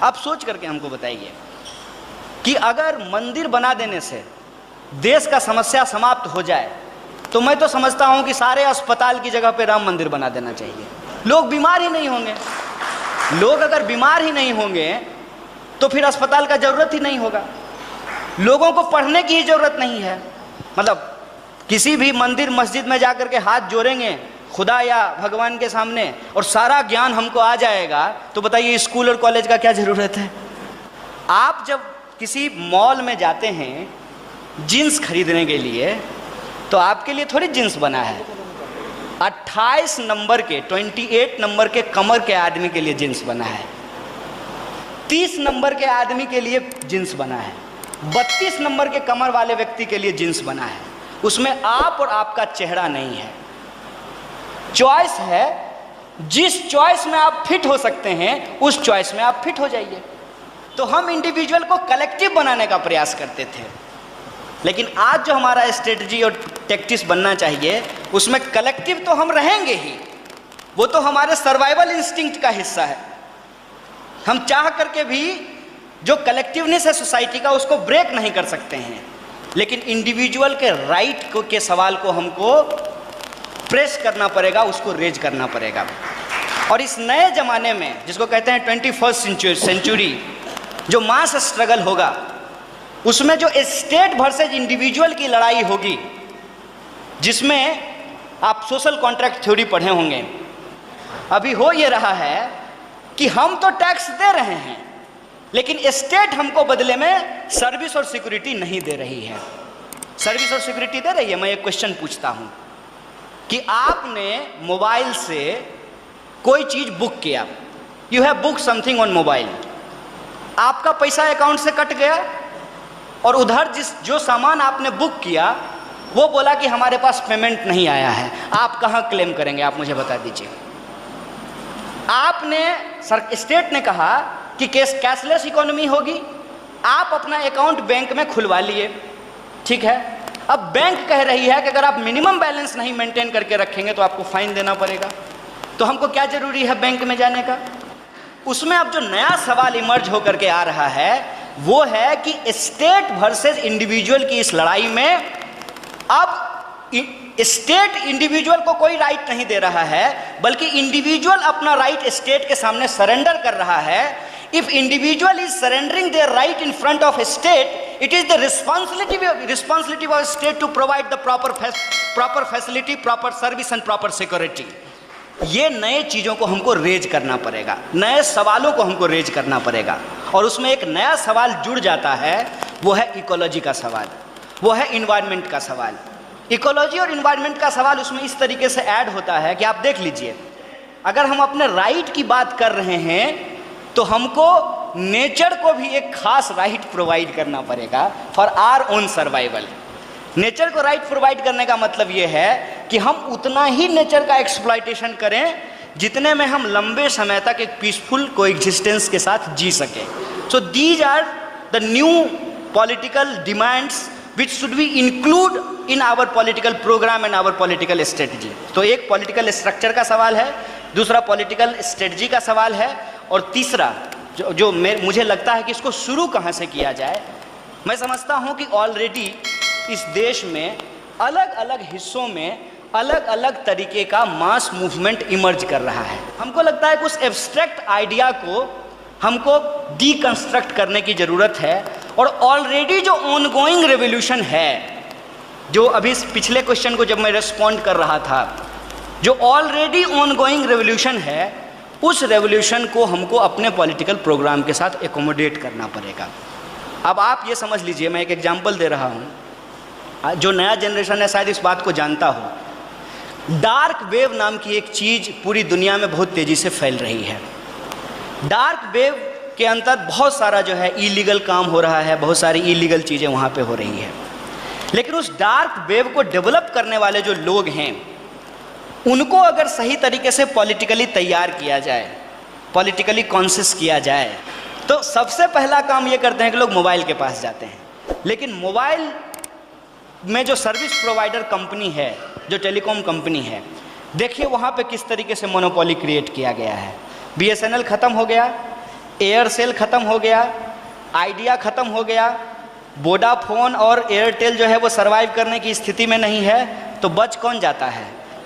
आप सोच करके हमको बताइए कि अगर मंदिर बना देने से देश का समस्या समाप्त हो जाए तो मैं तो समझता हूं कि सारे अस्पताल की जगह पे राम मंदिर बना देना चाहिए। लोग बीमार ही नहीं होंगे। लोग अगर बीमार ही नहीं होंगे तो फिर अस्पताल का जरूरत ही नहीं होगा। लोगों को पढ़ने की ही जरूरत नहीं है। मतलब किसी भी मंदिर मस्जिद में जाकर के हाथ जोड़ेंगे खुदा या भगवान के सामने और सारा ज्ञान हमको आ जाएगा, तो बताइए स्कूल और कॉलेज का क्या ज़रूरत है। आप जब किसी मॉल में जाते हैं जीन्स खरीदने के लिए तो आपके लिए थोड़ी जीन्स बना है। 28 नंबर के 28 नंबर के कमर के आदमी के लिए जीन्स बना है, 30 नंबर के आदमी के लिए जीन्स बना है, 32 नंबर के कमर वाले व्यक्ति के लिए जीन्स बना है। उसमें आप और आपका चेहरा नहीं है। चॉइस है, जिस चॉइस में आप फिट हो सकते हैं उस चॉइस में आप फिट हो जाइए। तो हम इंडिविजुअल को कलेक्टिव बनाने का प्रयास करते थे, लेकिन आज जो हमारा स्ट्रेटजी और टैक्टिक्स बनना चाहिए उसमें कलेक्टिव तो हम रहेंगे ही, वो तो हमारे सर्वाइवल इंस्टिंक्ट का हिस्सा है। हम चाह करके भी जो कलेक्टिवनेस है सोसाइटी का उसको ब्रेक नहीं कर सकते हैं, लेकिन इंडिविजुअल के राइट के सवाल को हमको प्रेस करना पड़ेगा, उसको रेज करना पड़ेगा। और इस नए ज़माने में जिसको कहते हैं 21st सेंचुरी, जो मास स्ट्रगल होगा उसमें जो स्टेट वर्सेज इंडिविजुअल की लड़ाई होगी, जिसमें आप सोशल कॉन्ट्रैक्ट थ्योरी पढ़े होंगे। अभी हो ये रहा है कि हम तो टैक्स दे रहे हैं लेकिन स्टेट हमको बदले में सर्विस और सिक्योरिटी नहीं दे रही है। सर्विस और सिक्योरिटी दे रही है। मैं एक क्वेश्चन पूछता हूं कि आपने मोबाइल से कोई चीज बुक किया, you have book something on mobile, आपका पैसा अकाउंट से कट गया और उधर जो सामान आपने बुक किया वो बोला कि हमारे पास पेमेंट नहीं आया है। आप कहां क्लेम करेंगे? आप मुझे बता दीजिए। आपने स्टेट ने कहा कि कैशलेस इकोनॉमी होगी, आप अपना अकाउंट बैंक में खुलवा लिए, ठीक है। अब बैंक कह रही है कि अगर आप मिनिमम बैलेंस नहीं मेंटेन करके रखेंगे तो आपको फाइन देना पड़ेगा। तो हमको क्या जरूरी है बैंक में जाने का? उसमें अब जो नया सवाल इमर्ज होकर के आ रहा है वो है कि स्टेट वर्सेस इंडिविजुअल की इस लड़ाई में अब स्टेट इंडिविजुअल को कोई राइट नहीं दे रहा है, बल्कि इंडिविजुअल अपना राइट स्टेट के सामने सरेंडर कर रहा है। If individual is surrendering there right in front of state, it is the responsibility of state to provide the proper facility, proper service and proper security। ये नए चीज़ों को हमको रेज करना पड़ेगा, नए सवालों को हमको रेज करना पड़ेगा। और उसमें एक नया सवाल जुड़ जाता है, वो है इकोलॉजी का सवाल, वो है इन्वायरमेंट का सवाल। इकोलॉजी और इन्वायरमेंट का सवाल उसमें इस तरीके से ऐड होता है कि आप देख लीजिए, अगर हम अपने राइट की बात कर रहे हैं तो हमको नेचर को भी एक खास राइट प्रोवाइड करना पड़ेगा for our own survival. Nature को राइट प्रोवाइड करने का मतलब ये है कि हम उतना ही नेचर का एक्सप्लॉयटेशन करें जितने में हम लंबे समय तक एक पीसफुल कोएग्जिस्टेंस के साथ जी सकें। So these are the new political demands which should be include in our political programme and our political strategy. तो एक पॉलिटिकल स्ट्रक्चर का सवाल है, दूसरा पॉलिटिकल स्ट्रेटजी का सवाल है, और तीसरा जो मुझे लगता है कि इसको शुरू कहाँ से किया जाए। मैं समझता हूँ कि ऑलरेडी इस देश में अलग अलग हिस्सों में अलग अलग तरीके का मास मूवमेंट इमर्ज कर रहा है। हमको लगता है कुछ एब्स्ट्रैक्ट आइडिया को हमको डीकंस्ट्रक्ट करने की ज़रूरत है। और ऑलरेडी जो ऑनगोइंग रेवोल्यूशन है, जो अभी पिछले क्वेश्चन को जब मैं रिस्पॉन्ड कर रहा था, जो ऑलरेडी ऑनगोइंग रेवोल्यूशन है, उस रेवोल्यूशन को हमको अपने पॉलिटिकल प्रोग्राम के साथ एकोमोडेट करना पड़ेगा। अब आप ये समझ लीजिए, मैं एक एग्जांपल दे रहा हूँ, जो नया जनरेशन है शायद इस बात को जानता हो। डार्क वेव नाम की एक चीज़ पूरी दुनिया में बहुत तेज़ी से फैल रही है। डार्क वेव के अंदर बहुत सारा जो है इलीगल काम हो रहा है, बहुत सारी इलीगल चीज़ें वहाँ पे हो रही है। लेकिन उस डार्क वेव को डेवलप करने वाले जो लोग हैं उनको अगर सही तरीके से पॉलिटिकली तैयार किया जाए, पॉलिटिकली कॉन्शियस किया जाए, तो सबसे पहला काम ये करते हैं कि लोग मोबाइल के पास जाते हैं। लेकिन मोबाइल में जो सर्विस प्रोवाइडर कंपनी है, जो टेलीकॉम कंपनी है, देखिए वहाँ पे किस तरीके से मोनोपोली क्रिएट किया गया है। BSNL ख़त्म हो गया, एयरसेल ख़त्म हो गया, आइडिया ख़त्म हो गया, वोडाफोन और एयरटेल जो है वो सरवाइव करने की स्थिति में नहीं है, तो बच कौन जाता है?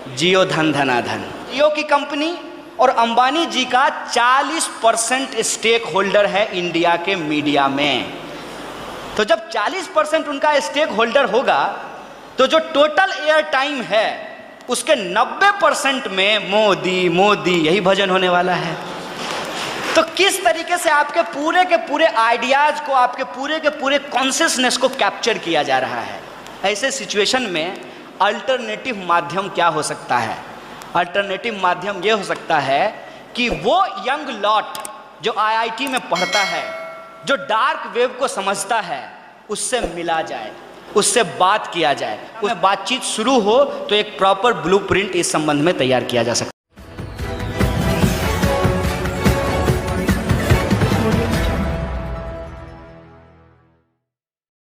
जियो धन धनाधन। जियो की कंपनी और अंबानी जी का 40% स्टेक होल्डर है इंडिया के मीडिया में। तो जब 40% उनका स्टेक होल्डर होगा तो जो टोटल एयर टाइम है उसके 90% में मोदी मोदी यही भजन होने वाला है। तो किस तरीके से आपके पूरे आइडियाज को, आपके पूरे कॉन्शियसनेस को कैप्चर किया जा रहा है। ऐसे सिचुएशन में अल्टरनेटिव माध्यम क्या हो सकता है? अल्टरनेटिव माध्यम ये हो सकता है कि वो यंग लॉट जो आईआईटी में पढ़ता है, जो डार्क वेब को समझता है, उससे मिला जाए, उससे बात किया जाए, उसमें बातचीत शुरू हो तो एक प्रॉपर ब्लूप्रिंट इस संबंध में तैयार किया जा सकता है।